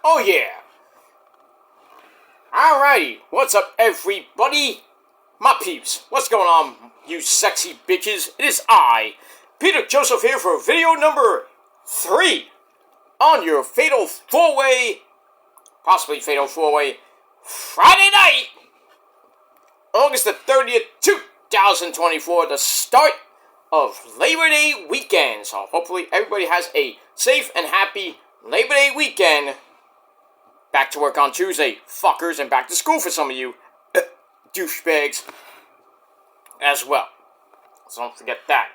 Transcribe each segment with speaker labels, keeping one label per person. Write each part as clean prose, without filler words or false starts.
Speaker 1: Oh yeah. Alrighty, what's up everybody? My peeps, what's going on, you sexy bitches? It is I, Peter Joseph here for video number 3 on your Fatal 4-Way, possibly Fatal 4-Way, Friday night, August the 30th, 2024, the start of Labor Day weekend. So hopefully everybody has a safe and happy Labor Day weekend. Back to work on Tuesday, fuckers, and back to school for some of you douchebags as well. So don't forget that.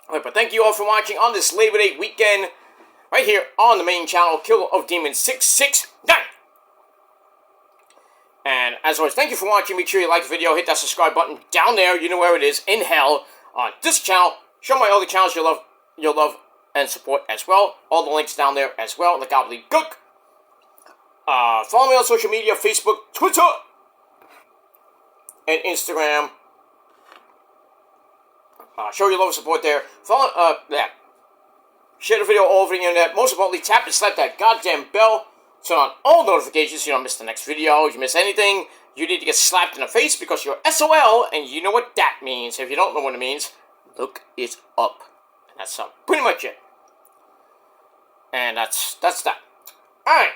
Speaker 1: Alright, but thank you all for watching on this Labor Day weekend, right here on the main channel, Killer of Demons 669. And as always, thank you for watching. Make sure you like the video, hit that subscribe button down there. You know where it is, in hell, on this channel. Show my other channels you'll love and support as well. All the links down there as well. The gobbledygook. Follow me on social media: Facebook, Twitter, and Instagram. Show your love and support there. Follow, share the video all over the internet. Most importantly, tap and slap that goddamn bell. Turn on all notifications so you don't miss the next video. If you miss anything, you need to get slapped in the face because you're SOL, and you know what that means. If you don't know what it means, look it up. And that's pretty much it. And that's that. Alright,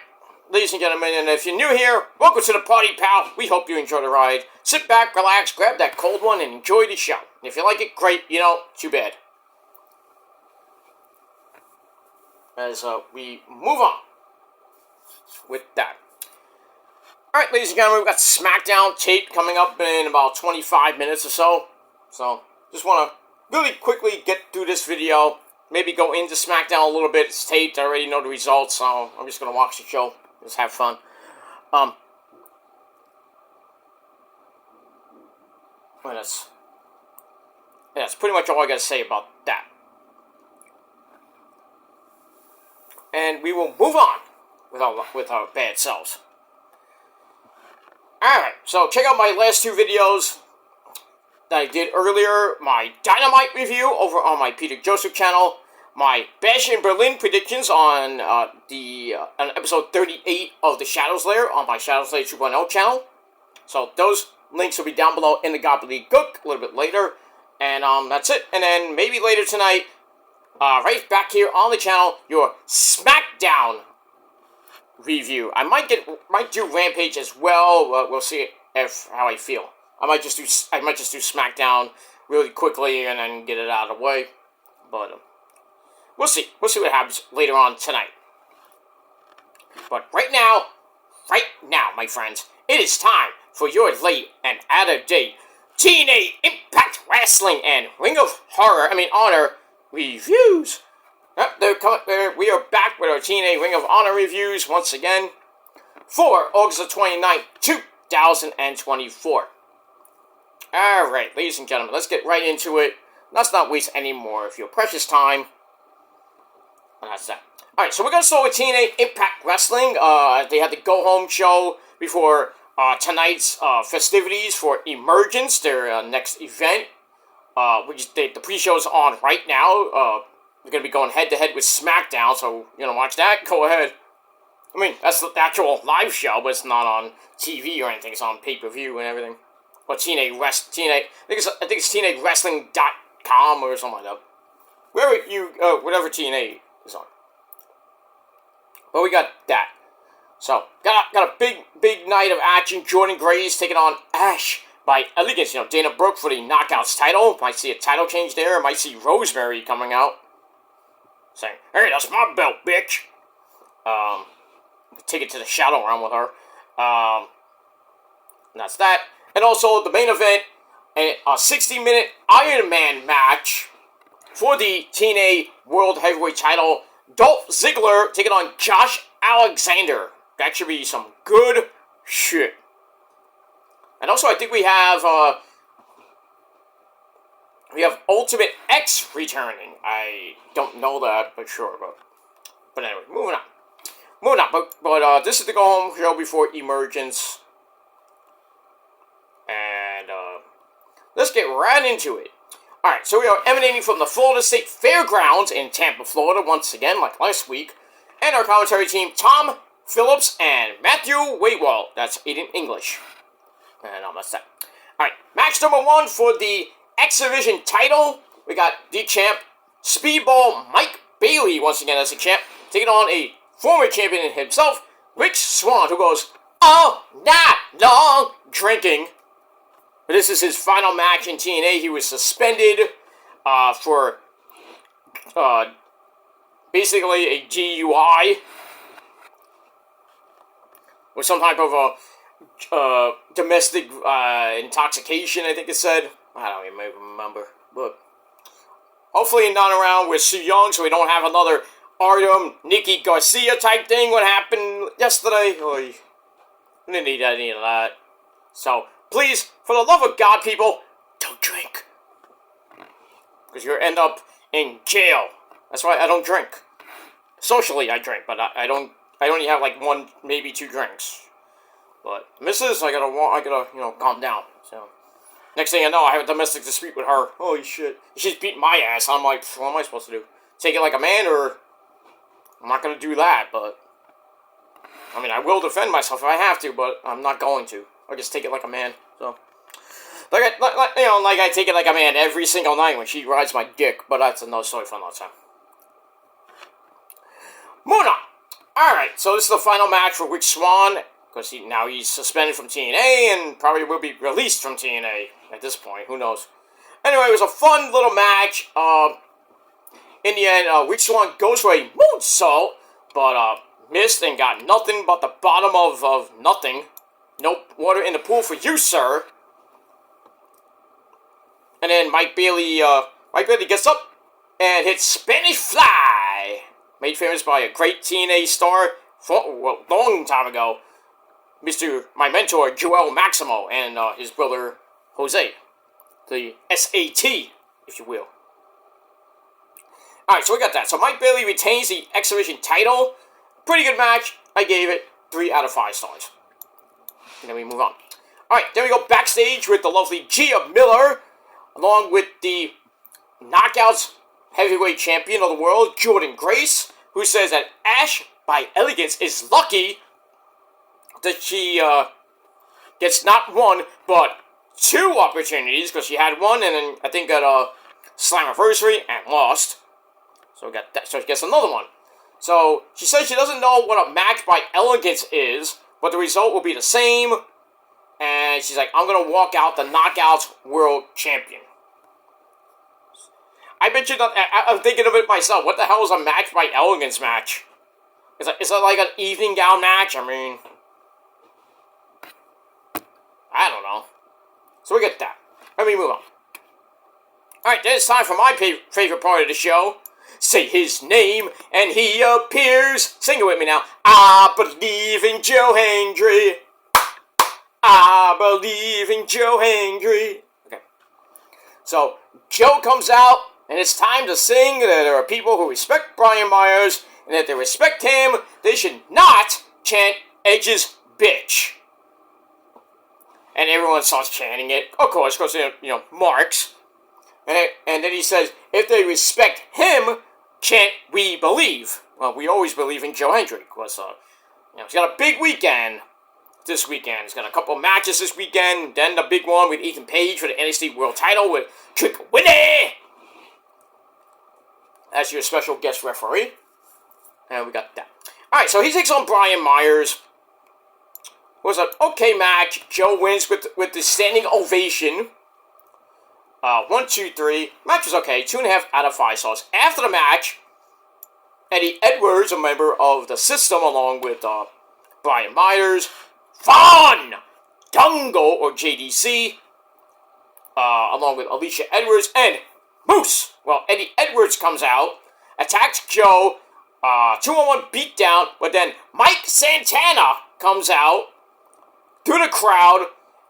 Speaker 1: ladies and gentlemen, and if you're new here, welcome to the party, pal. We hope you enjoy the ride. Sit back, relax, grab that cold one, and enjoy the show. And if you like it, great. You know, too bad. As we move on with that. Alright, ladies and gentlemen, we've got SmackDown tape coming up in about 25 minutes or so. So, just want to really quickly get through this video. Maybe go into SmackDown a little bit. It's taped. I already know the results, so I'm just going to watch the show. Just have fun. Well, that's pretty much all I got to say about that. And we will move on with our bad selves. Alright, so check out my last 2 videos that I did earlier. My Dynamite review over on my Peter Joseph channel. My Bash in Berlin predictions on on episode 38 of The Shadows Lair on my Shadows Lair 2.0 channel. So those links will be down below in the gobbledygook a little bit later. And that's it. And then maybe later tonight, right back here on the channel, your SmackDown review. I might do Rampage as well. We'll see how I feel. I might just do SmackDown really quickly and then get it out of the way. But we'll see. We'll see what happens later on tonight. But right now, my friends, it is time for your late and out-of-date TNA Impact Wrestling and Ring of Honor reviews. Yep, we are back with our TNA Ring of Honor reviews once again for August the 29th, 2024. Alright, ladies and gentlemen, let's get right into it. Let's not waste any more of your precious time. And that's that. Alright, so we're going to start with TNA Impact Wrestling. They had the go-home show before tonight's festivities for Emergence, their next event. The pre-show's on right now. They're going to be going head-to-head with SmackDown, so you want to watch that? Go ahead. I mean, that's the actual live show, but it's not on TV or anything. It's on pay-per-view and everything. Or I think it's TNAWrestling.com or something like that. Whatever TNA is on. But we got that. So, got a big night of action. Jordan Grace taking on Ash by Elegance. Dana Brooke for the Knockouts title. Might see a title change there. Might see Rosemary coming out saying, "Hey, that's my belt, bitch." Take it to the Shadow Realm with her. And that's that. And also the main event, a 60-minute Iron Man match for the TNA World Heavyweight title. Dolph Ziggler taking on Josh Alexander. That should be some good shit. And also, I think we have Ultimate X returning. I don't know that, but sure. But anyway, moving on. But this is the go-home show before Emergence. And let's get right into it. Alright, so we are emanating from the Florida State Fairgrounds in Tampa, Florida, once again, like last week. And our commentary team, Tom Phillips and Matthew Waywall. That's in English. And I'll mess that. Alright, match number 1 for the X Division title. We got the champ, Speedball Mike Bailey, once again as the champ, taking on a former champion himself, Rich Swann, who goes all night long drinking. But this is his final match in TNA. He was suspended for basically a DUI or some type of a domestic intoxication, I think it said. I don't even remember. But hopefully not around with Su Yung, so we don't have another Artem Nikki Garcia type thing. What happened yesterday? Oh, we didn't need any of that. So, please, for the love of God, people, don't drink. Because you'll end up in jail. That's why I don't drink. Socially, I drink, but I only have like 1, maybe 2 drinks. But Mrs., I gotta, calm down. So, next thing I know, I have a domestic dispute with her. Holy shit. She's beating my ass. I'm like, what am I supposed to do? Take it like a man, or... I'm not gonna do that, but... I mean, I will defend myself if I have to, but I'm not going to. I'll just take it like a man, so... Like I take it like a man every single night when she rides my dick, but that's another story for another time. Moving on. Alright, so this is the final match for Rich Swann, because now he's suspended from TNA, and probably will be released from TNA at this point, who knows. Anyway, it was a fun little match. In the end, Rich Swann goes for a moonsault, but missed and got nothing but the bottom of nothing. Nope, water in the pool for you, sir. And then Mike Bailey gets up and hits Spanish Fly, made famous by a great TNA star long time ago, my mentor Joel Maximo and his brother Jose, the SAT, if you will. Alright, so we got that. So Mike Bailey retains the X Division title. Pretty good match. I gave it 3 out of 5 stars. And then we move on. Alright, then we go backstage with the lovely Gia Miller, along with the Knockouts heavyweight champion of the world, Jordan Grace, who says that Ash by Elegance is lucky that she gets not 1, but 2 opportunities, because she had 1 and then I think got a Slammiversary and lost. So we got that. So she gets another 1. So she says she doesn't know what a match by Elegance is, but the result will be the same. And she's like, I'm going to walk out the Knockouts World Champion. I bet you not, I'm thinking of it myself. What the hell is a match by Elegance match? Is that like an evening gown match? I mean, I don't know. So we get that. Let me move on. Alright, then it's time for my favorite part of the show. Say his name, and he appears. Sing it with me now. I believe in Joe Hendry. I believe in Joe Hendry. Okay. So, Joe comes out, and it's time to sing that there are people who respect Brian Myers, and if they respect him, they should not chant Edge's bitch. And everyone starts chanting it, of course, because, marks. And then he says, if they respect him, chant we believe. Well, we always believe in Joe Hendry, because, he's got a big weekend this weekend. He's got a couple matches this weekend, then the big one with Ethan Page for the NXT World title with Trick Willie as your special guest referee. And we got that. Alright, so he takes on Brian Myers. It was an okay match. Joe wins with the standing ovation. 1, 2, 3. Match was okay. 2.5 out of 5 stars. After the match, Eddie Edwards, a member of the System, along with Brian Myers, Von Dungo, or JDC, along with Alicia Edwards, and Moose. Well, Eddie Edwards comes out, attacks Joe, 2-on-1 beatdown, but then Mike Santana comes out through the crowd,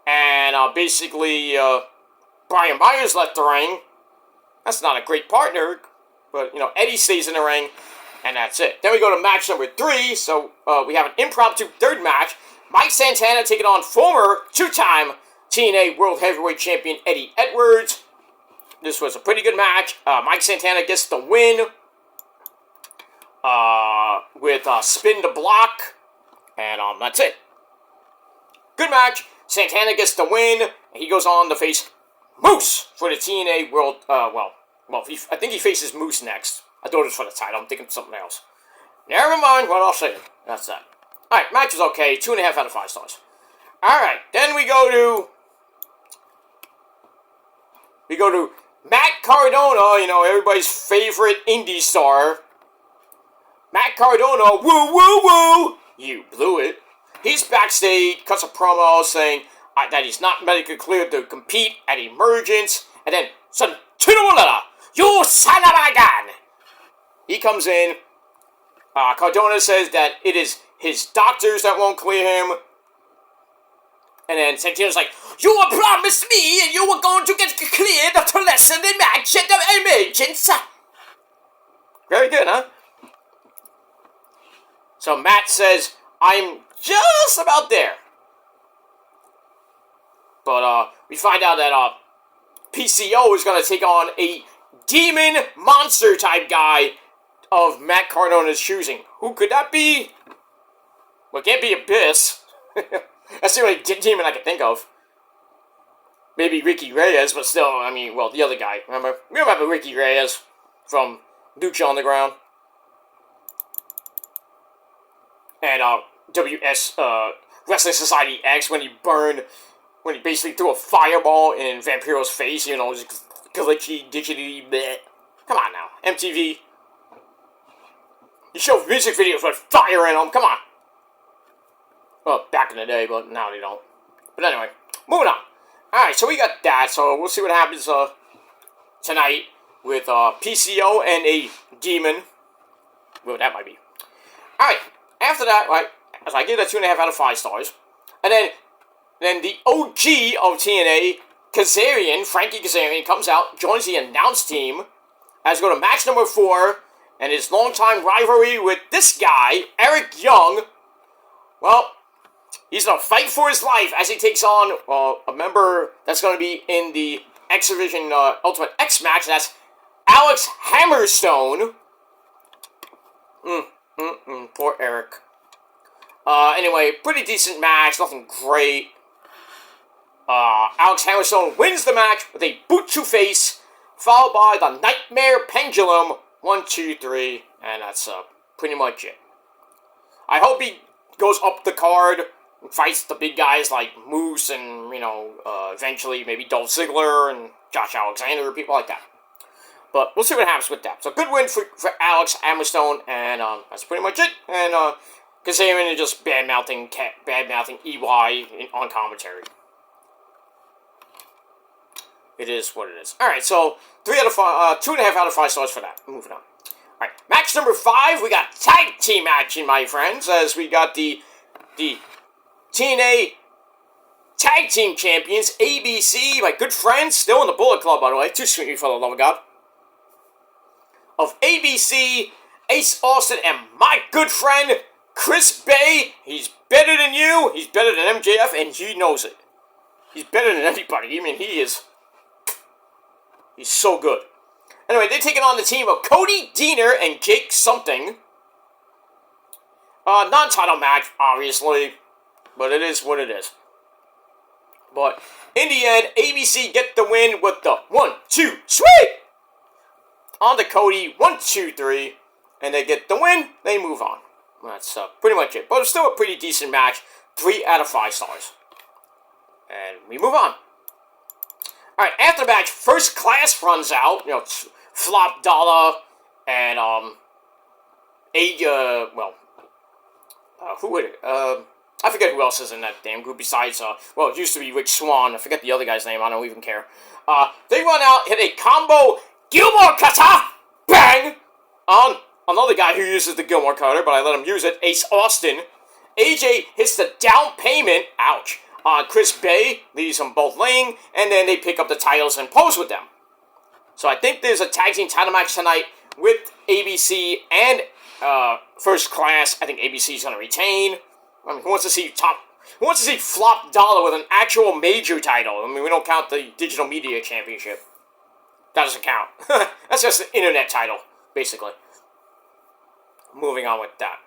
Speaker 1: and basically, Brian Myers left the ring. That's not a great partner, but, Eddie stays in the ring, and that's it. Then we go to match number 3, so we have an impromptu third match. Mike Santana taking on former 2-time TNA World Heavyweight Champion Eddie Edwards. This was a pretty good match. Mike Santana gets the win. with Spin the Block, and that's it. Good match. Santana gets the win. He goes on to face Moose for the TNA World. I think he faces Moose next. I thought it was for the title. I'm thinking something else. Never mind what I'll say. That's that. Alright, match is okay. 2.5 out of 5 stars. Alright, then we go to Matt Cardona, everybody's favorite indie star. Matt Cardona, woo woo woo! You blew it. He's backstage, cuts a promo saying that he's not medically cleared to compete at Emergence, and then, you son of a gun! He comes in. Cardona says that it is his doctors that won't clear him. And then Santino's like, you promised me and you were going to get cleared to lessen the match at the Emergence. Very good, huh? So Matt says, I'm just about there. But we find out that PCO is going to take on a demon monster type guy of Matt Cardona's choosing. Who could that be? Well, it can't be Abyss. That's the only demon I can think of. Maybe Ricky Reyes, but still, the other guy. Remember? We remember Ricky Reyes from Lucha Underground. And WS Wrestling Society X when he basically threw a fireball in Vampiro's face, just glitchy, digitally, bleh. Come on now, MTV. You show music videos with fire in them, come on. Well, back in the day, but now they don't. But anyway, moving on. Alright, so we got that, so we'll see what happens tonight with PCO and a demon. Well, that might be. Alright, after that, right, as I give that 2.5 out of 5 stars. And then the OG of TNA, Frankie Kazarian, comes out, joins the announce team, as we go to match number 4, and his longtime rivalry with this guy, Eric Young. Well, he's going to fight for his life as he takes on a member that's going to be in the X Division Ultimate X match. That's Alex Hammerstone. Poor Eric. Anyway, pretty decent match. Nothing great. Alex Hammerstone wins the match with a boot to face, followed by the Nightmare Pendulum. 1, 2, 3, and that's pretty much it. I hope he goes up the card and fights the big guys like Moose and, eventually maybe Dolph Ziggler and Josh Alexander, people like that. But we'll see what happens with that. So good win for Alex Hammerstone, and that's pretty much it. And Kazarian is just bad-mouthing EY on commentary. It is what it is. Alright, so 2.5 out of 5 stars for that. Moving on. Alright, match number 5, we got tag team action, my friends, as we got the TNA tag team champions, ABC, my good friends, still in the Bullet Club, by the way, too sweet for the love of God, of ABC, Ace Austin, and my good friend, Chris Bay. He's better than you, he's better than MJF, and he knows it. He's better than anybody. He's so good. Anyway, they're taking on the team of Cody Deaner and Jake something. Non-title match, obviously, but it is what it is. But in the end, ABC get the win with the 1, 2, sweet! On to Cody, 1, 2, 3, and they get the win, they move on. That's pretty much it. But it's still a pretty decent match, 3 out of 5 stars. And we move on. Alright, after the match, First Class runs out, Flop Dollar, and, who would it, I forget who else is in that damn group besides, it used to be Rich Swann, I forget the other guy's name, I don't even care. They run out, hit a combo Gilmore Cutter, bang, on another guy who uses the Gilmore Cutter, but I let him use it, Ace Austin. AJ hits the down payment, ouch, on Chris Bay, leaves them both laying, and then they pick up the titles and pose with them. So I think there's a tag team title match tonight with ABC and First Class. I think ABC's going to retain. Who wants to see Flop Dollar with an actual major title? We don't count the Digital Media Championship. That doesn't count. That's just an internet title, basically. moving on with that.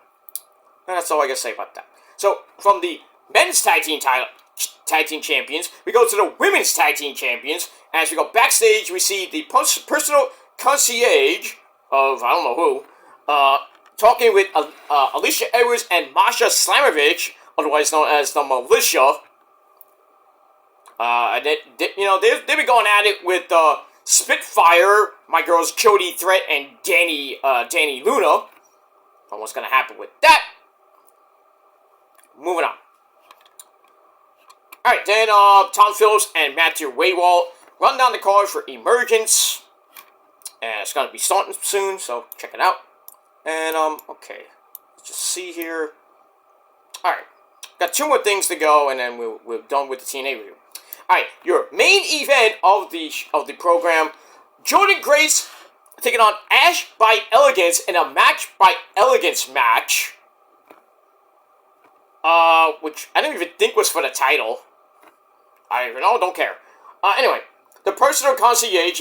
Speaker 1: And that's all I can say about that. So, from the men's tag team champions, we go to the women's tag team champions. As we go backstage, we see the personal concierge of, I don't know who, talking with Alicia Edwards and Masha Slamovich, otherwise known as the Militia. And they've been going at it with Spitfire, my girls Jody Threat and Danny Luna. And what's going to happen with that? Moving on. Alright, then Tom Phillips and Matthew Waywalt run down the card for Emergence. And it's going to be starting soon, so check it out. And, okay. Let's just see here. Alright. Got 2 more things to go, and then we're done with the TNA review. Alright, your main event of the program, Jordynne Grace taking on Ash by Elegance in a Match by Elegance match. Which I didn't even think was for the title. I don't even know, don't care. Anyway, the personal concierge,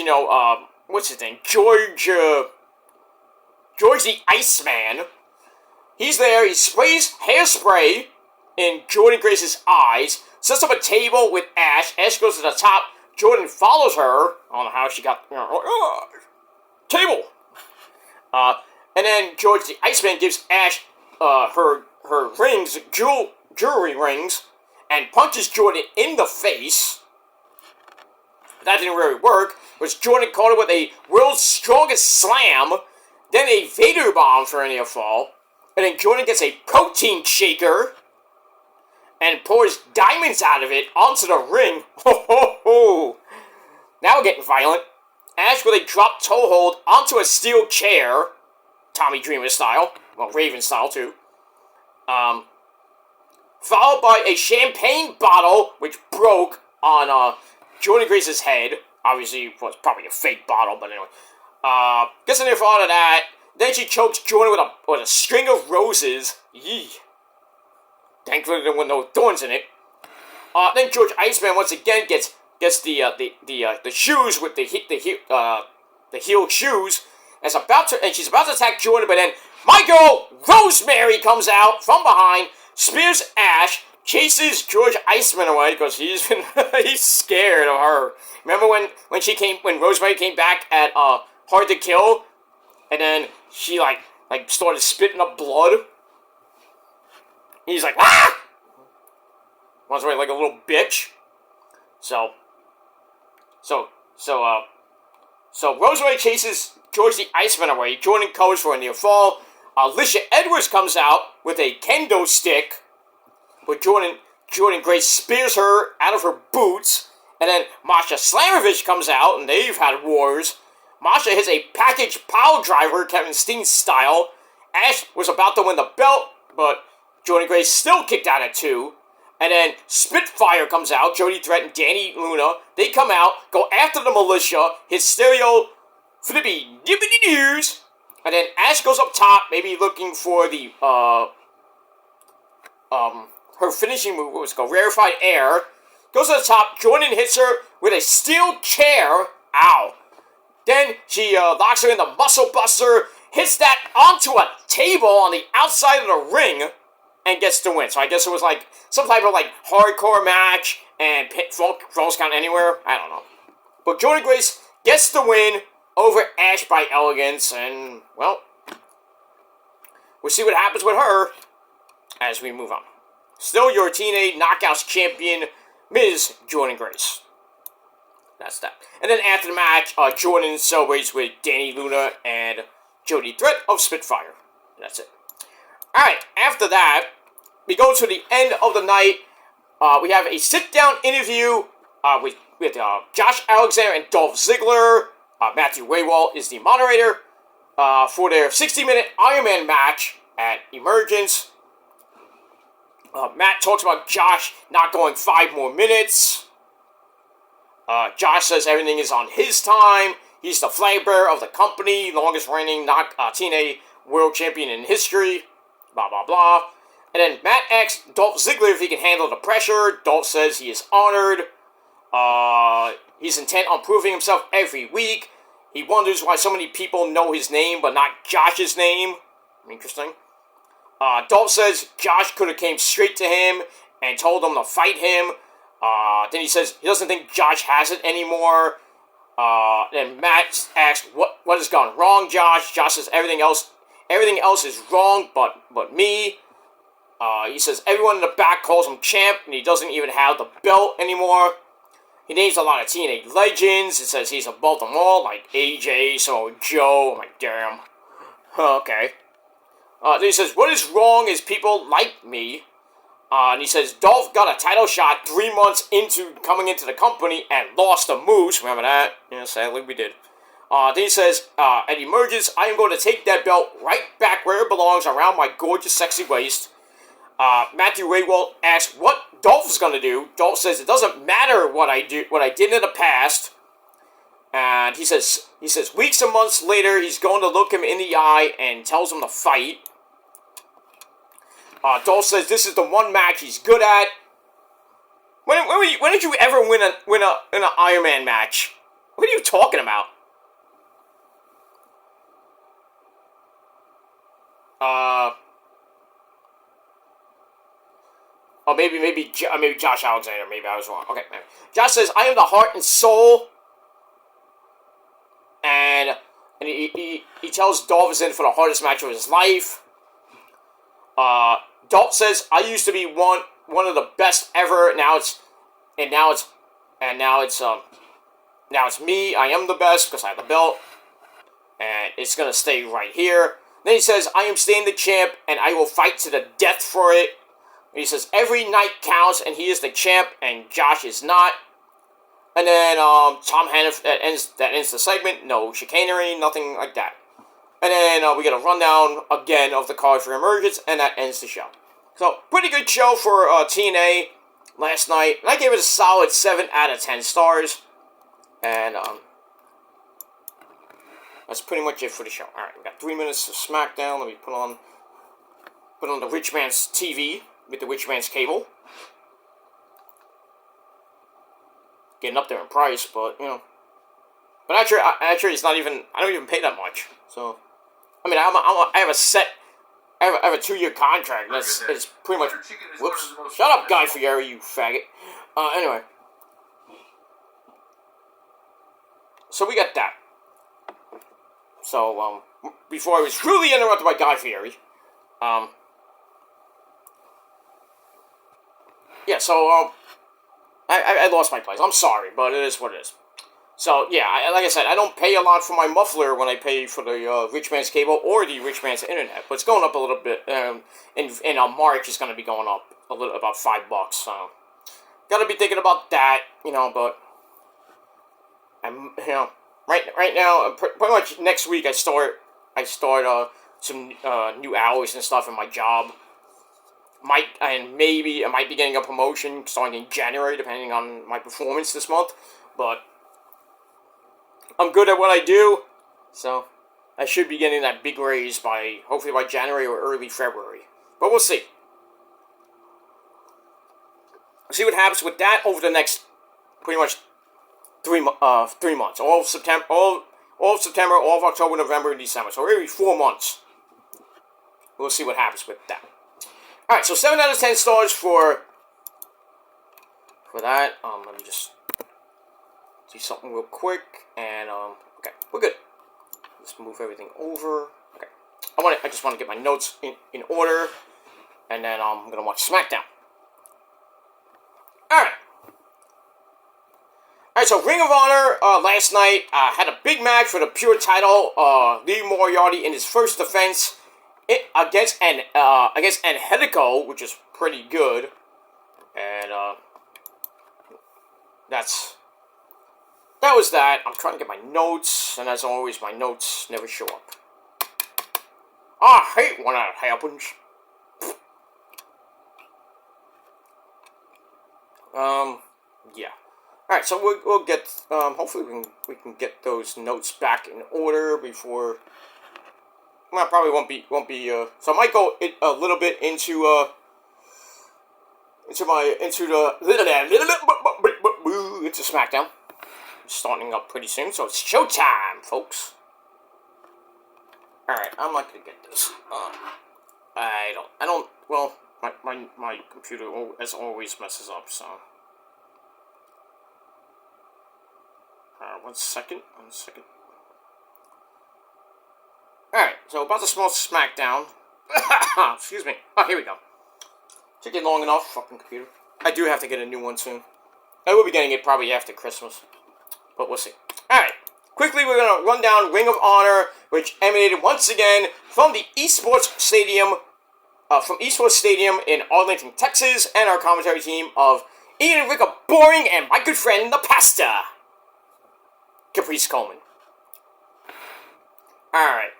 Speaker 1: what's his name? George the Iceman. He's there, he sprays hairspray in Jordynne Grace's eyes, sets up a table with Ash. Ash goes to the top. Jordynne follows her. I don't know how she got table. And then George the Iceman gives Ash her rings, jewelry rings, and punches Jordynne in the face. That didn't really work. Was Jordynne caught her with a world's strongest slam, then a Vader bomb for a near fall, and then Jordynne gets a protein shaker and pours diamonds out of it onto the ring. Ho ho ho! Now we're getting violent. Ash with a drop toe hold onto a steel chair, Tommy Dreamer style, well, Raven style too. Followed by a champagne bottle, which broke on Jordynne Grace's head. Obviously, it was probably a fake bottle, but anyway. Gets in there for all of that. Then she chokes Jordynne with a string of roses. Yee. Thankfully, there were no thorns in it. Then George Iceman once again gets the shoes with the heeled shoes, and she's about to attack Jordynne, but then my girl Rosemary comes out from behind, spears Ash, chases George Iceman away because he's scared of her. Remember when Rosemary came back at Hard to Kill, and then she like started spitting up blood. He's like, ah! Runs away like a little bitch. So Rosemary chases George the Iceman away. Jordynne covers for a near fall. Alicia Edwards comes out with a kendo stick, but Jordynne Grace spears her out of her boots. And then Masha Slamovich comes out, and they've had wars. Masha hits a package pile driver, Kevin Steen style. Ash was about to win the belt, but Jordynne Grace still kicked out at 2. And then Spitfire comes out, Jody Threat and Danny Luna. They come out, go after the Militia, hit stereo flippy dippity doos. And then Ash goes up top, maybe looking for the, her finishing move, what was it called, Rarefied Air. Goes to the top, Jordynne hits her with a steel chair. Ow. Then she locks her in the Muscle Buster, hits that onto a table on the outside of the ring, and gets the win. So I guess it was like some type of like hardcore match and falls count anywhere. I don't know. But Jordynne Grace gets the win over Ash by Elegance, and well, we'll see what happens with her as we move on. Still your TNA Knockouts champion, Ms. Jordynne Grace. That's that. And then after the match, Jordynne celebrates with Danny Luna and Jody Threat of Spitfire. That's it. Alright, after that, we go to the end of the night. We have a sit-down interview with Josh Alexander and Dolph Ziggler. Matthew Waywalt is the moderator for their 60-minute Iron Man match at Emergence. Matt talks about Josh not going 5 more minutes. Josh says everything is on his time. He's the flag bearer of the company, longest reigning TNA World Champion in history. Blah, blah, blah. And then Matt asks Dolph Ziggler if he can handle the pressure. Dolph says he is honored. He's intent on proving himself every week. He wonders why so many people know his name, but not Josh's name. Interesting. Dolph says Josh could have came straight to him and told him to fight him. Then he says he doesn't think Josh has it anymore. Then Matt asks what has gone wrong, Josh. Josh says everything else is wrong, but me. He says everyone in the back calls him champ, and he doesn't even have the belt anymore. He names a lot of TNA legends. It says he's above them all, like AJ, Samoa Joe. I'm like, damn. Okay. Then he says, what is wrong is people like me. And he says, Dolph got a title shot 3 months into coming into the company and lost to Moose. Remember that? Yeah, sadly we did. Then he says, and he emerges, I am going to take that belt right back where it belongs, around my gorgeous, sexy waist. Matthew Raywell asks what Dolph is going to do. Dolph says it doesn't matter what I did in the past. And he says weeks and months later, he's going to look him in the eye and tells him to fight. Dolph says this is the one match he's good at. When did you ever win an Iron Man match? What are you talking about? Maybe Josh Alexander. Maybe I was wrong. Okay, maybe. Josh says, I am the heart and soul. And he tells Dolph is in for the hardest match of his life. Dolph says, I used to be one of the best ever. Now it's me. I am the best because I have the belt. And it's going to stay right here. Then he says, I am staying the champ and I will fight to the death for it. He says, every night counts, and he is the champ, and Josh is not. And then, Tom Hannaford, that ends the segment. No chicanery, nothing like that. And then, we get a rundown, again, of the card for Emergence, and that ends the show. So, pretty good show for, TNA last night. And I gave it a solid 7 out of 10 stars. And, that's pretty much it for the show. Alright, we got 3 minutes of SmackDown. Let me put on the rich man's TV. With the rich man's cable. Getting up there in price, but, you know. But actually it's not even, I don't even pay that much. So, I mean, I have a 2-year contract. It's pretty much, whoops. Shut up, Guy Fieri, you faggot. Anyway. So we got that. So, before I was rudely interrupted by Guy Fieri, yeah, so, I lost my place. I'm sorry, but it is what it is. So, yeah, like I said, I don't pay a lot for my muffler when I pay for the rich man's cable or the rich man's internet, but it's going up a little bit. In March, it's going to be going up about $5. So, got to be thinking about that, you know. But right now, pretty much next week, I start some new hours and stuff in my job. I might be getting a promotion starting in January, depending on my performance this month. But I'm good at what I do, so I should be getting that big raise hopefully by January or early February. But we'll see. See what happens with that over the next pretty much 3 months. All of September, all of October, November, and December. So maybe 4 months. We'll see what happens with that. Alright, so 7 out of 10 stars for that. Let me just do something real quick. And, okay, we're good. Let's move everything over. Okay. I just want to get my notes in order. And then, I'm going to watch SmackDown. Alright. Alright, so Ring of Honor, last night, had a big match for the Pure title. Lee Moriarty in his first defense against Angelico, which is pretty good. And, that was that. I'm trying to get my notes, and as always, my notes never show up. I hate when that happens. Yeah. Alright, so we'll get, hopefully we can get those notes back in order before, well, probably won't be, so I might go a little bit into SmackDown. Starting up pretty soon, so it's showtime, folks. Alright, I'm not gonna get this. Well, my computer, as always, messes up, so. 1 second. Alright, so about the small SmackDown. Excuse me. Oh, here we go. Took it long enough, fucking computer. I do have to get a new one soon. I will be getting it probably after Christmas. But we'll see. Alright. Quickly, we're going to run down Ring of Honor, which emanated once again from the Esports Stadium, in Arlington, Texas, and our commentary team of Ian and Rick are boring, and my good friend, the Pasta, Caprice Coleman. Alright,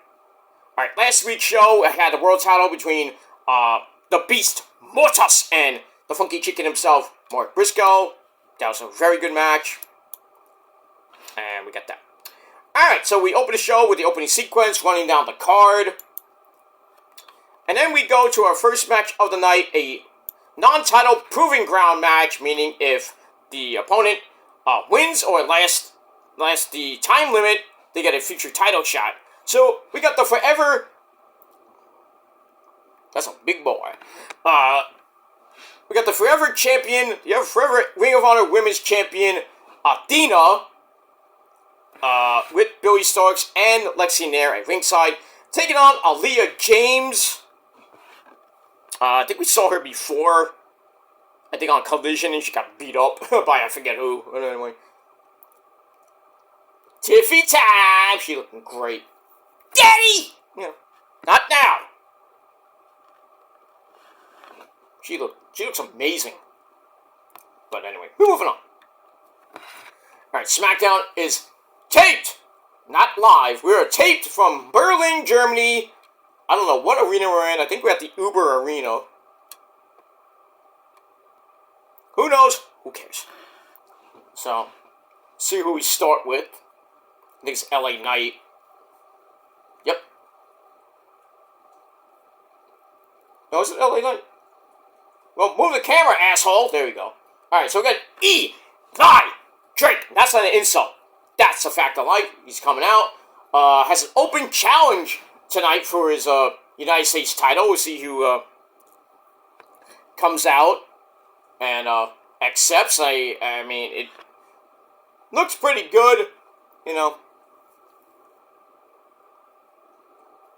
Speaker 1: last week's show, I had the world title between the Beast, Mortus, and the Funky Chicken himself, Mark Briscoe. That was a very good match. And we got that. Alright, so we open the show with the opening sequence, running down the card. And then we go to our first match of the night, a non-title proving ground match, meaning if the opponent wins or lasts the time limit, they get a future title shot. So, we got the forever... That's a big boy. We got the forever champion, forever Ring of Honor Women's Champion, Athena, with Billy Starks and Lexi Nair at ringside, taking on Aaliyah James. I think we saw her before. I think on Collision, and she got beat up by I forget who. But anyway. Tiffy time! She looking great. Daddy! Yeah. Not now. She looks amazing. But anyway, we're moving on. Alright, SmackDown is taped! Not live. We're taped from Berlin, Germany. I don't know what arena we're in. I think we're at the Uber Arena. Who knows? Who cares? So, see who we start with. I think it's LA Knight. Yep. No, is it LA Knight? Well, move the camera, asshole. There we go. Alright, so we got E.Y. Drake. That's not an insult. That's a fact of life. He's coming out. Has an open challenge tonight for his United States title. We'll see who comes out and accepts. I mean, it looks pretty good, you know.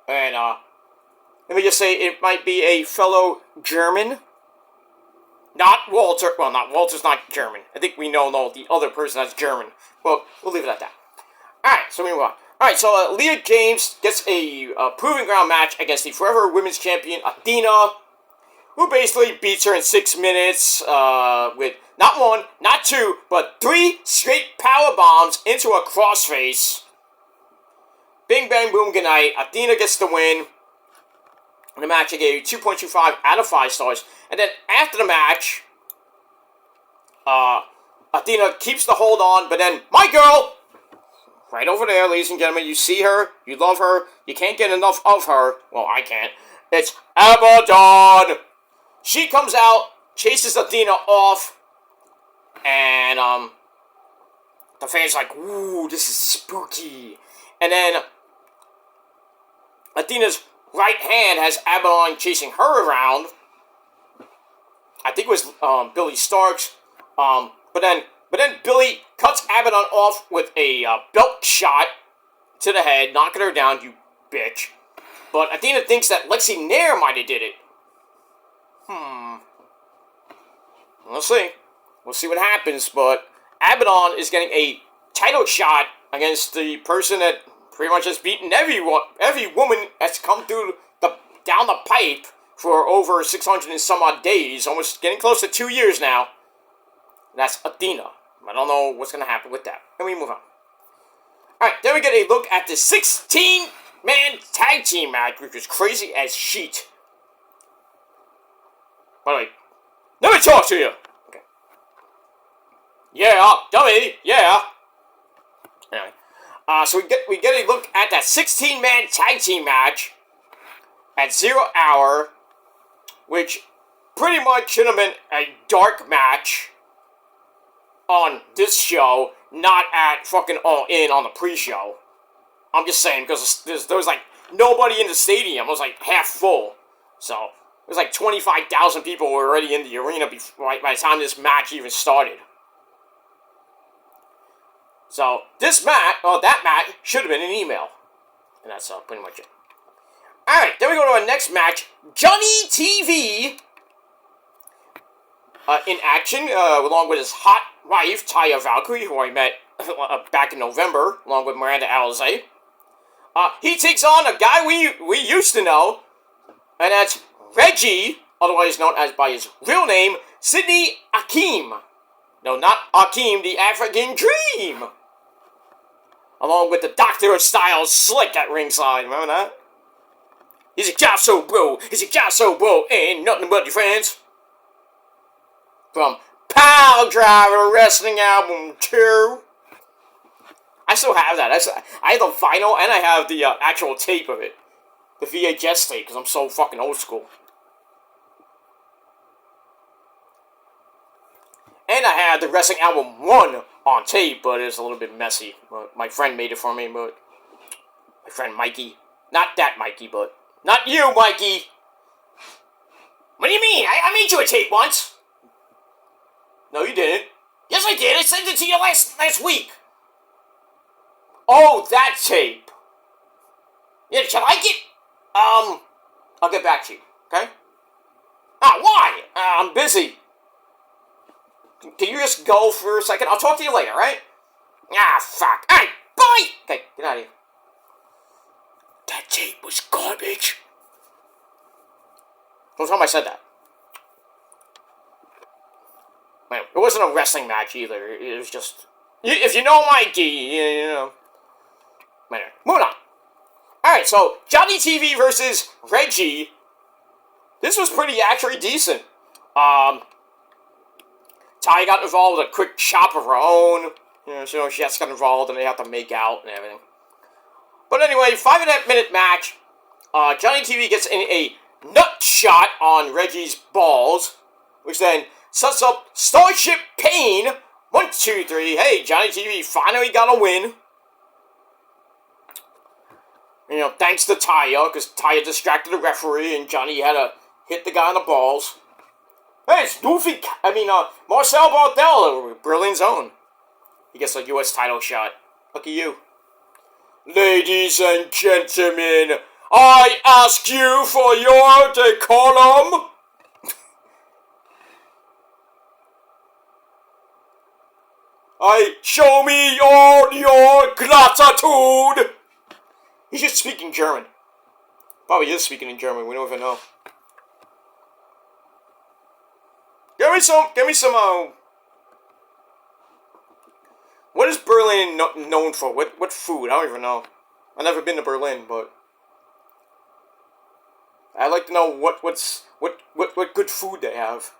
Speaker 1: And let me just say, it might be a fellow German. Not Walter. Well, Walter's not German. I think we know the other person that's German. Well, we'll leave it at that. Alright, so we move on. Alright, so Leah James gets a proving ground match against the Forever Women's Champion, Athena, who basically beats her in 6 minutes with not 1, not 2, but 3 straight power bombs into a crossface. Bing, bang, boom, good night. Athena gets the win. In the match, I gave 2.25 out of 5 stars. And then after the match, Athena keeps the hold on, but then my girl, right over there, ladies and gentlemen, you see her, you love her, you can't get enough of her. Well, I can't. It's Abaddon. She comes out, chases Athena off, and the fans are like, ooh, this is spooky. And then Athena's right hand has Abaddon chasing her around. I think it was Billy Starks. But then Billy cuts Abaddon off with a belt shot to the head, knocking her down, you bitch. But Athena thinks that Lexi Nair might have did it. We'll see. We'll see what happens, but Abaddon is getting a title shot against the person that pretty much has beaten every woman that's come through down the pipe for over 600 and some odd days, almost getting close to 2 years now. That's Athena. I don't know what's going to happen with that. And we move on. Alright, then we get a look at the 16-man tag team match, which was crazy as shit. By the way, let me talk to you. Okay. Yeah, dummy. Yeah. Anyway, so we get a look at that 16-man tag team match at 0 Hour, which pretty much should have been a dark match on this show, not at fucking All In on the pre-show. I'm just saying, because there was like nobody in the stadium. It was like half full. So it was like 25,000 people were already in the arena by the time this match even started. So this match, that match should have been an email. And that's pretty much it. Alright, then we go to our next match. Johnny TV in action, along with his hot wife, Taya Valkyrie, who I met back in November, along with Miranda Alizé. He takes on a guy we used to know, and that's Reggie, otherwise known as by his real name, Sidney Akeem. No, not Akeem, the African Dream. Along with the Doctor-style Slick at ringside, remember that? He's a Gasso bro, ain't nothing but your friends. From Pile Driver Wrestling Album 2. I still have that. I have the vinyl and I have the actual tape of it. The VHS tape, because I'm so fucking old school. And I had the Wrestling Album 1 on tape, but it's a little bit messy. My friend made it for me, but... My friend Mikey. Not that Mikey, but... Not you, Mikey! What do you mean? I made you a tape once! No, you didn't. Yes, I did. I sent it to you last week. Oh, that tape. Yeah, did you like it? I'll get back to you, okay? Why? I'm busy. Can you just go for a second? I'll talk to you later, right? Fuck. Alright, bye! Okay, get out of here. That tape was garbage. Don't tell him I said that. Man, it wasn't a wrestling match either. It was just... If you know Mikey, you know... Anyway, moving on. Alright, so Johnny TV versus Reggie. This was actually decent. Ty got involved with a quick chop of her own. You know, so she got involved and they have to make out and everything. But anyway, 5.5-minute match. Johnny TV gets in a nut shot on Reggie's balls, which then sets up Starship Pain. 1, 2, 3. Hey, Johnny TV finally got a win. You know, thanks to Taya, because Taya distracted the referee and Johnny had to hit the guy on the balls. Hey, it's Marcel Bardell, Berlin's own. He gets a U.S. title shot. Look at you. Ladies and gentlemen, I ask you for your decorum. Show me all your gratitude. He's just speaking German. Probably is speaking in German. We don't even know. Give me some. What is Berlin known for? What food? I don't even know. I've never been to Berlin, but I'd like to know what good food they have.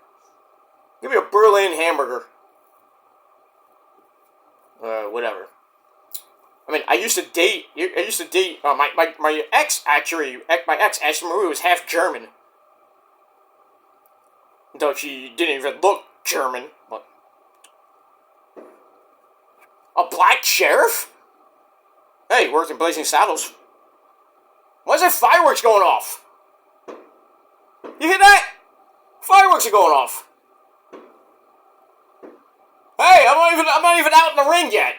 Speaker 1: Give me a Berlin hamburger. Whatever. I mean, I used to date my ex actually. My ex Ashley Marie was half German. Though she didn't even look German, but... A black sheriff? Hey, he worked in Blazing Saddles. Why is there fireworks going off? You hear that? Fireworks are going off. Hey, I'm not even out in the ring yet.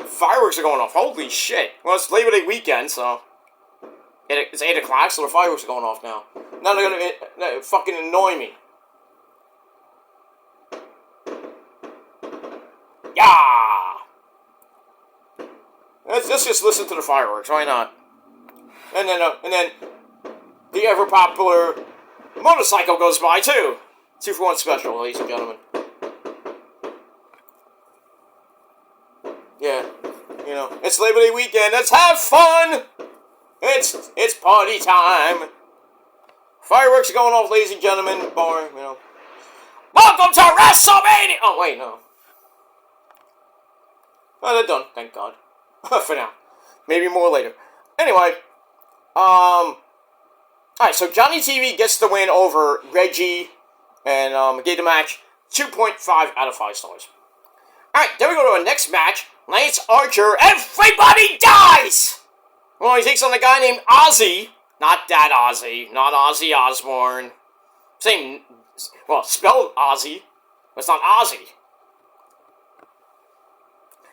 Speaker 1: Fireworks are going off. Holy shit. Well, it's Labor Day weekend, so... It's 8 o'clock, so the fireworks are going off now. Now they're gonna fucking annoy me. Yeah! Let's just listen to the fireworks, why not? And then the ever popular motorcycle goes by too. 2-for-1 special, ladies and gentlemen. Yeah, you know, it's Labor Day weekend. Let's have fun. It's party time. Fireworks are going off, ladies and gentlemen. Bar, you know. Welcome to WrestleMania. Oh wait, no. Oh, they're done. Thank God. For now. Maybe more later. Anyway, alright, so Johnny TV gets the win over Reggie and gave the match 2.5 out of 5 stars. Alright, then we go to our next match. Lance Archer. Everybody dies! Well, he takes on a guy named Ozzy. Not that Ozzy. Not Ozzy Osbourne. Same, well, spelled Ozzy. But it's not Ozzy.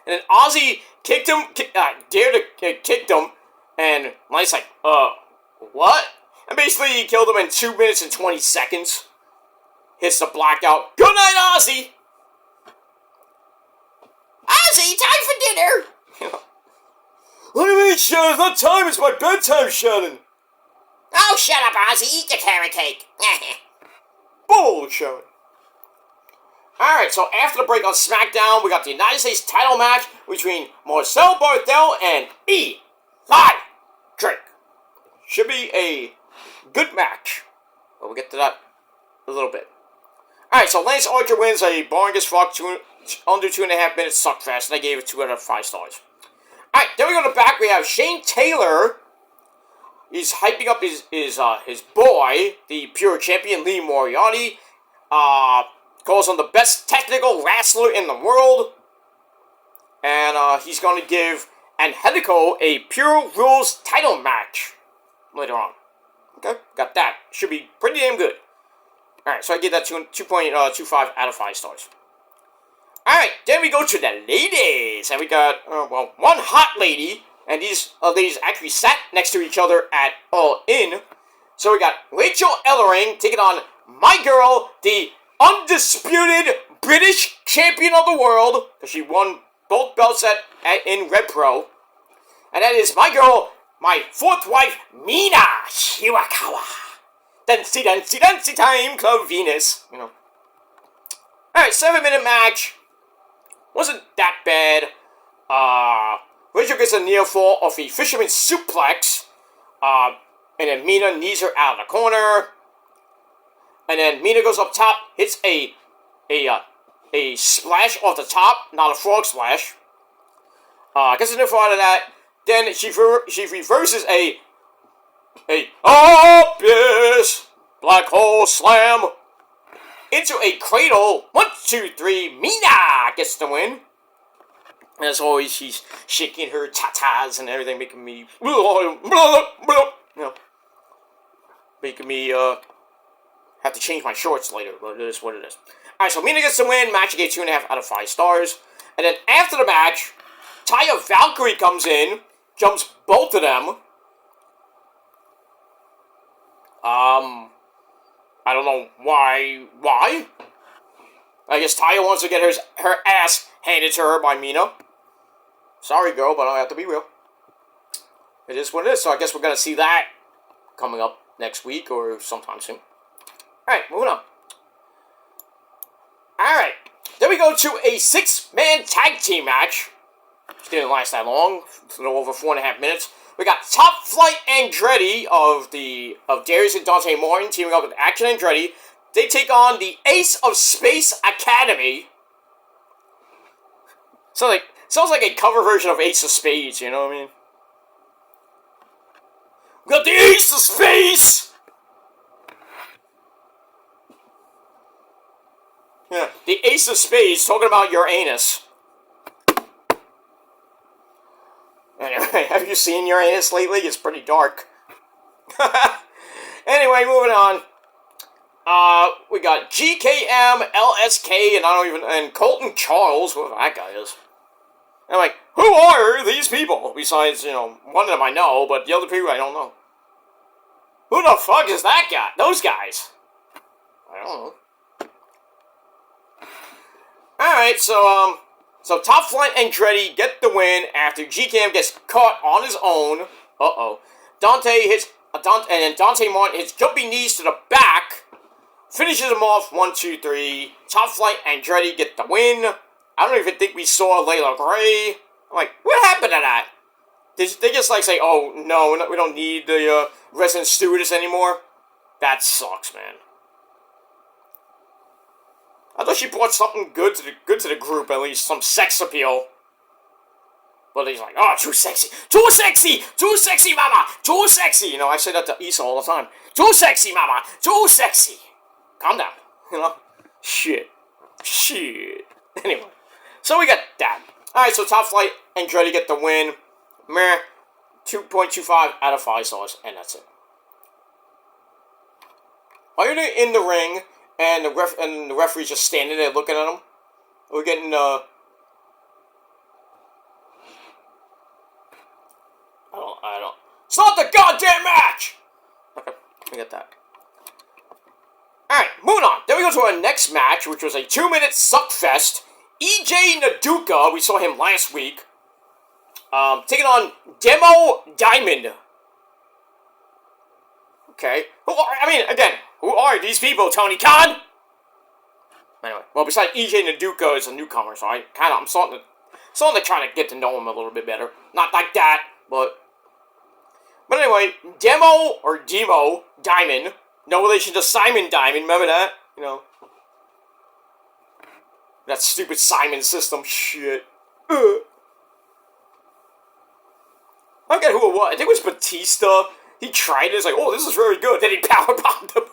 Speaker 1: And then Ozzy kicked him, dared to kick him, and Mike's like, what? And basically he killed him in 2 minutes and 20 seconds. Hits the blackout. Good night, Ozzy! Ozzy, time for dinner! What do you mean, Shannon? It's not time, it's my bedtime, Shannon! Oh, shut up, Ozzy. Eat the carrot cake. Bull, Shannon. Alright, so after the break on SmackDown, we got the United States title match between Marcel Barthel and Eli Drake. Should be a good match. But we'll get to that in a little bit. Alright, so Lance Archer wins a boring as fuck under 2.5 minutes suckfest, and I gave it 2 out of 5 stars. Alright, then we go to the back. We have Shane Taylor. He's hyping up his boy, the pure champion, Lee Moriarty. Calls him the best technical wrestler in the world. And he's going to give Angelico a Pure Rules title match later on. Okay, got that. Should be pretty damn good. Alright, so I give that 2.25 out of 5 stars. Alright, then we go to the ladies. And we got, one hot lady. And these ladies actually sat next to each other at All In. So we got Rachel Ellering taking on my girl, the undisputed British champion of the world, because she won both belts in Red Pro. And that is my girl, my 4th wife, Mina Shirakawa. Dancey, dancey, dancey time, Club Venus. You know. Alright, 7-minute match. Wasn't that bad. Rachel gets a near fall off a fisherman's suplex. And then Mina knees her out of the corner. And then Mina goes up top, hits a splash off the top, not a frog splash. Gets a near fall out of that. Then she reverses a obvious black hole slam into a cradle. 1, 2, 3. Mina gets the win. And as always, she's shaking her tatas and everything, making me, making me have to change my shorts later. But it is what it is. All right, so Mina gets the win. Match gave 2.5 out of 5 stars. And then after the match, Taya Valkyrie comes in, jumps both of them. I don't know why. I guess Taya wants to get her ass handed to her by Mina. Sorry, girl, but I have to be real. It is what it is, so I guess we're going to see that coming up next week or sometime soon. Alright, moving on. Alright, then we go to a 6-man tag team match. Which didn't last that long, a little over 4.5 minutes. We got Top Flight Andretti of Darius and Dante Martin teaming up with Action Andretti. They take on the Ace of Space Academy. Sounds like a cover version of Ace of Spades, you know what I mean? We got the Ace of Space! Yeah, the Ace of Spades talking about your anus. Anyway, have you seen Uranus lately? It's pretty dark. Anyway, moving on. We got GKM, LSK, and Colton Charles, whoever that guy is. And I'm like, who are these people? Besides, one of them I know, but the other people I don't know. Who the fuck is that guy? Those guys? I don't know. Alright, so Top Flight Andretti get the win after GKM gets caught on his own. And then Dante Martin hits jumping knees to the back. Finishes him off, 1, 2, 3. Top Flight Andretti get the win. I don't even think we saw Layla Gray. I'm like, what happened to that? Did they just say, oh, no, we don't need the resident stewardess anymore? That sucks, man. I thought she brought something good to the group, at least some sex appeal. But he's like, oh, too sexy, mama, too sexy. I say that to Issa all the time. Too sexy, mama, too sexy. Calm down, Shit. Anyway, so we got that. Alright, so Top Flight Andretti get the win. Meh. 2.25 out of 5 stars, and that's it. Are you in the ring and the referee's just standing there looking at him? We're getting I don't. It's not the goddamn match. Okay, we get that. All right, moving on. Then we go to our next match, which was a 2-minute suckfest. EJ Naduka, we saw him last week, taking on Demo Diamond. Okay, who are these people, Tony Khan? Anyway, well, besides EJ Naduka is a newcomer, so I'm starting to try to get to know him a little bit better. Not like that, but anyway, Demo Diamond, no relation to Simon Diamond. Remember that? You know, that stupid Simon system shit. I forget who it was. I think it was Batista. He tried it. It's like, oh, this is very good. Then he powerbombed him.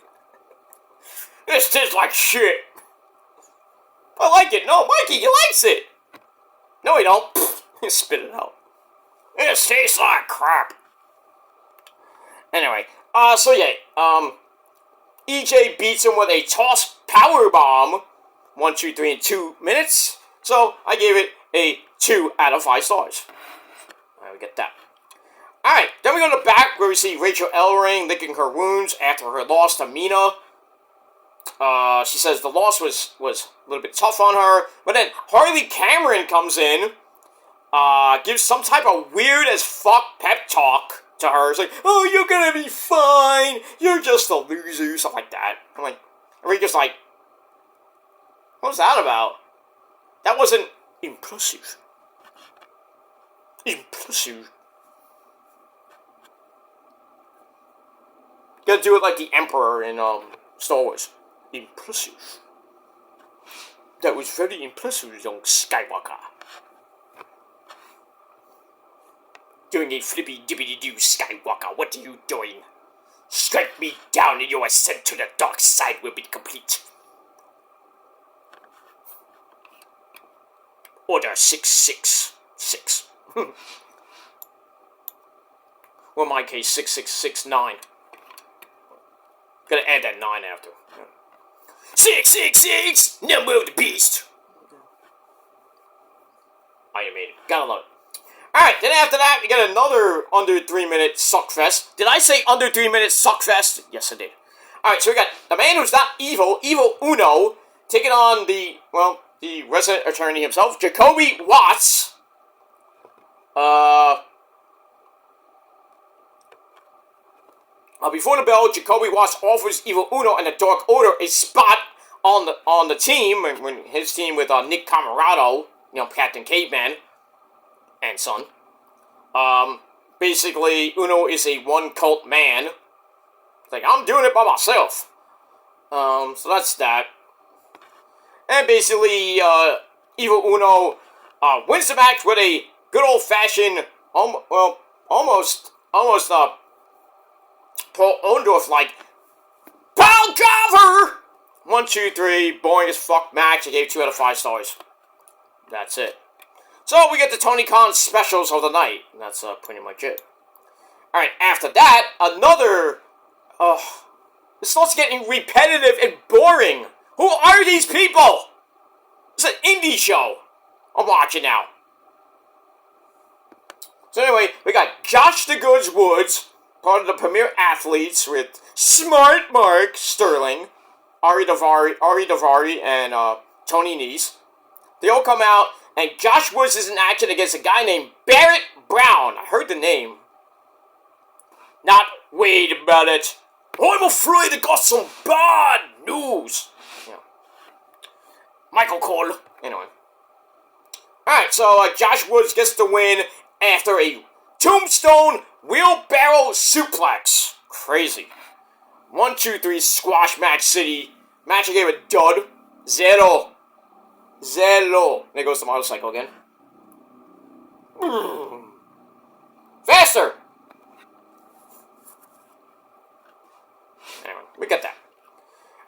Speaker 1: This tastes like shit. I like it. No, Mikey, he likes it. No, he don't. He spit it out. This tastes like crap. Anyway, EJ beats him with a toss power bomb. 1, 2, 3 in 2 minutes. So I gave it a 2 out of 5 stars. Alright, we get that. Alright, then we go to the back where we see Rachel Ellering licking her wounds after her loss to Mina. She says the loss was a little bit tough on her. But then Harley Cameron comes in, gives some type of weird as fuck pep talk to her. It's like, oh, you're gonna be fine. You're just a loser. Stuff like that. I'm like, Rachel's like, what's that about? That wasn't impressive. Impressive. Gotta do it like the Emperor in Star Wars. Impressive. That was very impressive, young Skywalker. Doing a flippy dippity doo, Skywalker. What are you doing? Strike me down and your ascent to the dark side will be complete. Order 666. Well, in my case, 6669. Gotta add that 9 after. 666! Number of the beast! Iron Maiden. Gotta love it. Alright, then after that, we got another under 3-minute suckfest. Did I say under 3 minutes suckfest? Yes, I did. Alright, so we got the man who's not evil, Evil Uno, taking on the resident attorney himself, Jacoby Watts. Before the bell, Jacoby Watts offers Evil Uno and the Dark Order a spot on the team, when his team with Nick Camarado, Captain Caveman, and son. Basically, Uno is a one-cult man. It's like, I'm doing it by myself. So that's that. And basically, Evil Uno wins the match with a good old-fashioned, almost Paul Orndorff-like pile driver! 1, 2, 3, boring as fuck match. I gave 2 out of 5 stars. That's it. So we get the Tony Khan specials of the night. And that's pretty much it. Alright, after that, another... it starts getting repetitive and boring. Who are these people? It's an indie show. I'm watching now. So anyway, we got Josh the Goods Woods, part of the Premier Athletes, with Smart Mark Sterling, Ari Davari, and Tony Nese. They all come out, and Josh Woods is in action against a guy named Barrett Brown. I heard the name. Not wait about it. I'm afraid I got some bad news. Yeah. Michael Cole. Anyway. Alright, so Josh Woods gets the win after a tombstone wheelbarrow suplex. Crazy. 1, 2, 3 squash match city. Match I gave a dud. 0. There goes the motorcycle again. Faster! Anyway, we got that.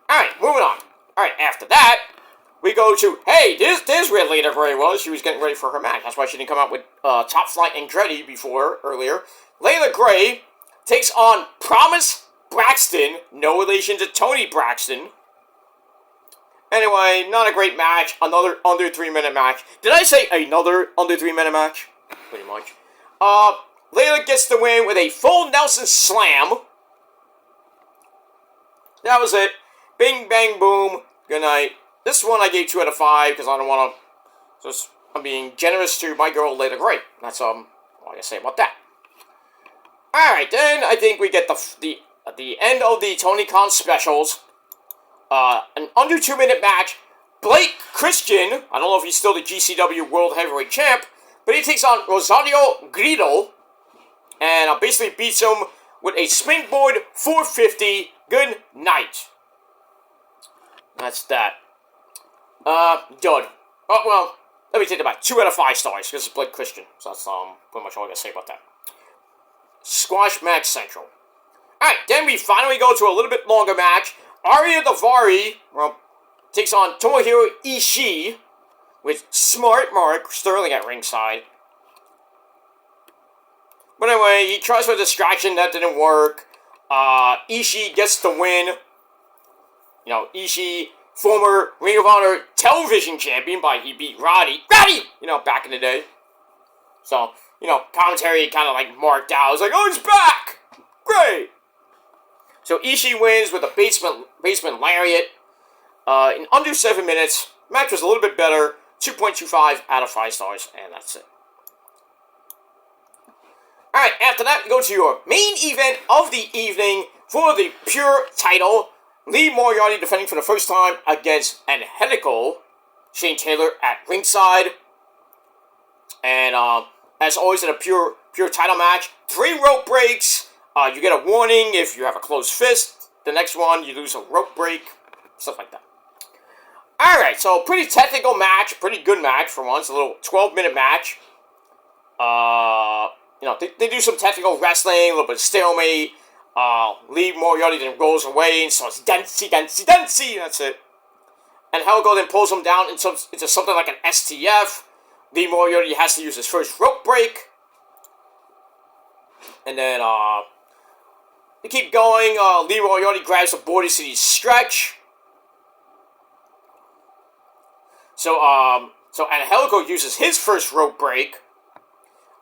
Speaker 1: Alright, moving on. Alright, after that, we go to, hey, this where Lita Gray was. She was getting ready for her match. That's why she didn't come out with Top Flight Andretti earlier. Layla Gray takes on Promise Braxton, no relation to Tony Braxton. Anyway, not a great match. Another under 3-minute match. Did I say another under 3-minute match? Pretty much. Layla gets the win with a full Nelson slam. That was it. Bing, bang, boom. Good night. This one I gave 2 out of 5 because I don't want to. I'm being generous to my girl Layla Gray. That's all I gotta say about that. All right, then I think we get the end of the Tony Khan specials. An under 2-minute match. Blake Christian. I don't know if he's still the GCW World Heavyweight Champ, but he takes on Rosario Grito and basically beats him with a springboard 450. Good night. That's that. Dud. Oh, well, let me take it back. 2 out of 5 stars, because it's Blake Christian. So that's pretty much all I gotta say about that. Squash Match Central. Alright, then we finally go to a little bit longer match. Arya Daivari, takes on Tomohiro Ishii with Smart Mark Sterling at ringside. But anyway, he tries for a distraction, that didn't work. Ishii gets the win. You know, Ishii, former Ring of Honor television champion, he beat Roddy, back in the day. So, commentary kind of like marked out. It's like, oh, he's back! Great! So Ishii wins with a basement lariat in under 7 minutes. Match was a little bit better. 2.25 out of 5 stars, and that's it. Alright, after that, we go to your main event of the evening for the Pure title. Lee Moriarty defending for the first time against Angelico. Shane Taylor at ringside. And as always in a Pure title match, 3 rope breaks. You get a warning if you have a closed fist. The next one, you lose a rope break. Stuff like that. Alright, so pretty technical match. Pretty good match for once. A little 12-minute match. They do some technical wrestling, a little bit of stalemate. Lee Moriarty then rolls away, and so it's dancey, that's it. And Helgo then pulls him down into something like an STF. Lee Moriarty has to use his first rope break. And then, they keep going. Lee Moriarty grabs the Border City stretch. So Angelico uses his first rope break.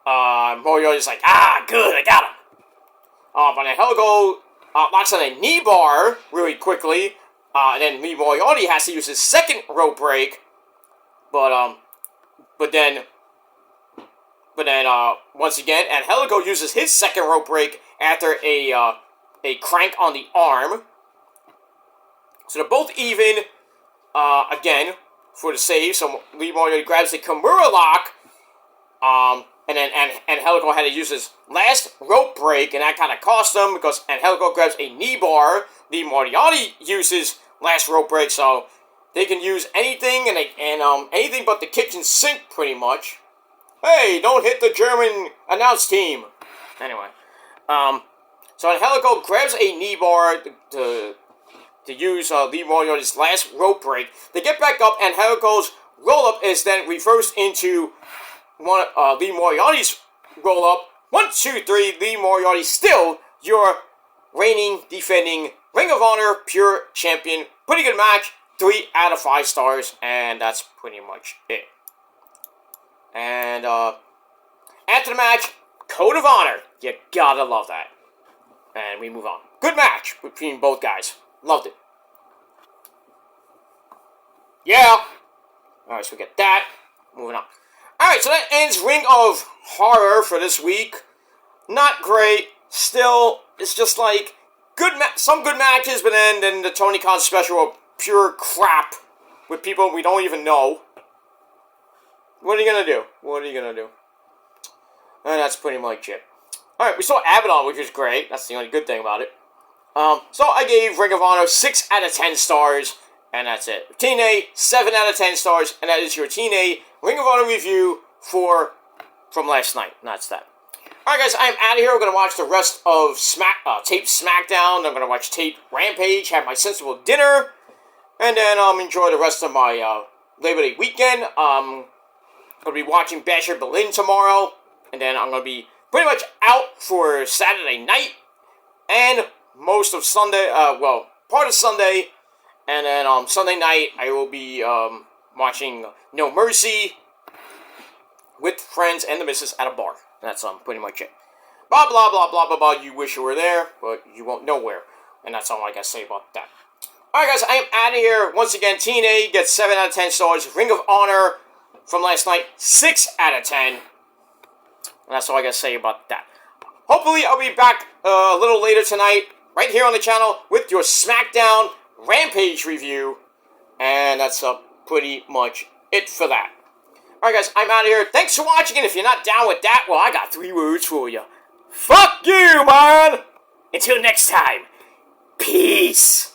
Speaker 1: Moriarty's like, good, I got him. But Angelico locks on a knee bar really quickly. And then Lee Moriarty has to use his second rope break. But then once again, Angelico uses his second rope break after a crank on the arm. So they're both even, again, for the save. So Lee Moriarty grabs the Kimura lock, and then Angelico had to use his last rope break, and that kind of cost him, because Angelico grabs a knee bar. Lee Moriarty uses last rope break, so they can use anything, and anything but the kitchen sink, pretty much. Hey, don't hit the German announce team. Anyway, so Angelico grabs a knee bar to use Lee Moriarty's last rope break. They get back up, and Angelico's roll-up is then reversed into Lee Moriarty's roll-up. 1, 2, 3, Lee Moriarty still your reigning, defending Ring of Honor Pure Champion. Pretty good match. 3 out of 5 stars, and that's pretty much it. And after the match, Code of Honor. You gotta love that. And we move on. Good match between both guys. Loved it. Yeah. Alright, so we get that. Moving on. Alright, so that ends Ring of Horror for this week. Not great. Still, it's just like some good matches, but then the Tony Khan special of pure crap with people we don't even know. What are you gonna do? And that's pretty much it. Alright, we saw Abaddon, which is great. That's the only good thing about it. So I gave Ring of Honor 6 out of 10 stars, and that's it. TNA, 7 out of 10 stars, and that is your TNA Ring of Honor review from last night. And that's that. Alright guys, I'm out of here. We're going to watch the rest of tape SmackDown. I'm going to watch tape Rampage, have my sensible dinner, and then enjoy the rest of my Labor Day weekend. I'll be watching Basher Berlin tomorrow, and then I'm gonna be pretty much out for Saturday night and most of Sunday. Part of Sunday, and then Sunday night I will be watching No Mercy with friends and the missus at a bar. That's pretty much it. Blah blah blah blah blah blah. You wish you were there, but you won't know where. And that's all I gotta say about that. Alright guys, I am out of here. Once again, TNA gets 7 out of 10 stars. Ring of Honor from last night, 6 out of 10. And that's all I gotta say about that. Hopefully I'll be back a little later tonight, right here on the channel, with your SmackDown Rampage review. And that's pretty much it for that. Alright guys, I'm out of here. Thanks for watching, and if you're not down with that, well, I got 3 words for you. Fuck you, man! Until next time, peace!